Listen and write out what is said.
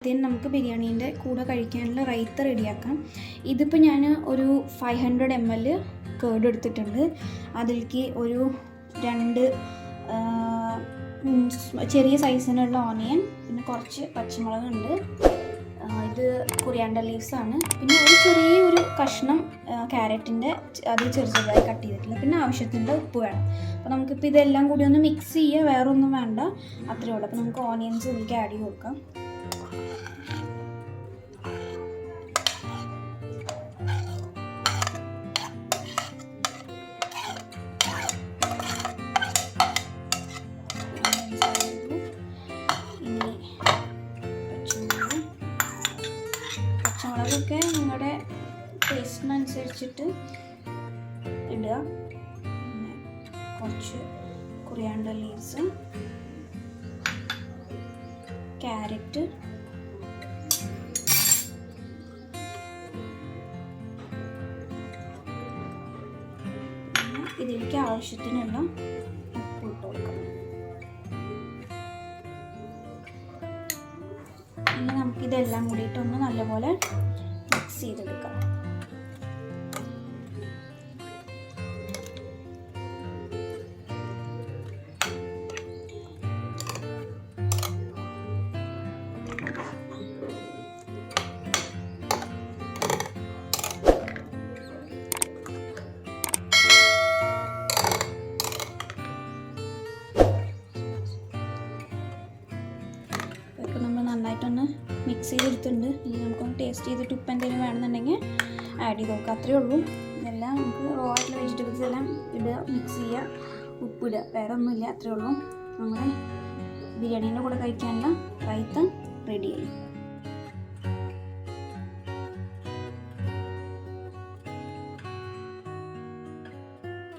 then നമുക്ക് ബിരിയാണീൻ്റെ കൂടെ കഴിക്കാനുള്ള റൈത്ത റെഡിയാക്കാം. ഇതിപ്പോൾ ഞാൻ ഒരു 500 ml കേർഡ് എടുത്തിട്ടുണ്ട്. അതിലേക്ക് ഒരു 2 ചെറിയ സൈസിനുള്ള ഓണിയൻ, പിന്നെ കുറച്ച് പച്ചമുളകുണ്ട്, ഇത് കൊറിയാണ്ടർ ലീവ്സ് ആണ്, പിന്നെ ഒരു ചെറിയൊരു കഷ്ണം ക്യാരറ്റിൻ്റെ അത് ചെറുതായി കട്ട് ചെയ്തിട്ടില്ല, പിന്നെ ആവശ്യത്തിൻ്റെ ഉപ്പ് വേണം. അപ്പോൾ നമുക്കിപ്പോൾ ഇതെല്ലാം കൂടി ഒന്ന് മിക്സ് ചെയ്യുക, വേറെ ഒന്നും വേണ്ട, അത്രയേ ഉള്ളൂ. അപ്പോൾ നമുക്ക് ഓണിയൻസ് ഇതിലേക്ക് ആഡ് ചെയ്ത് കൊടുക്കാം. പച്ചമുളകൊക്കെ നിങ്ങളുടെ ടേസ്റ്റിനനുസരിച്ചിട്ട് ഇടുക. പിന്നെ കുറച്ച് കൊറിയാണ്ടർ ലീവ്സ്, ക്യാരറ്റ്, ഇതിലേക്ക് ആവശ്യത്തിനുള്ള ഉപ്പ് ഇട്ട് കൊടുക്കാം. ഇനി നമുക്കിതെല്ലാം കൂടിയിട്ടൊന്ന് നല്ലപോലെ മിക്സ് ചെയ്തെടുക്കാം. നന്നായിട്ടൊന്ന് മിക്സ് ചെയ്തെടുത്തിട്ടുണ്ട്. ഇനി നമുക്കൊന്ന് ടേസ്റ്റ് ചെയ്തിട്ട് ഉപ്പ് എന്തെങ്കിലും വേണമെന്നുണ്ടെങ്കിൽ ആഡ് ചെയ്ത് നോക്കാം. അത്രയേ ഉള്ളൂ. ഇതെല്ലാം നമുക്ക് റോ ആയിട്ടുള്ള വെജിറ്റബിൾസ് എല്ലാം ഇടുക, മിക്സ് ചെയ്യുക, ഉപ്പിടുക, വേറെ ഒന്നുമില്ല. അത്രയേ ഉള്ളൂ. നമ്മുടെ ബിരിയാണീൻ്റെ കൂടെ കഴിക്കാനുള്ള റൈത്ത റെഡിയായി.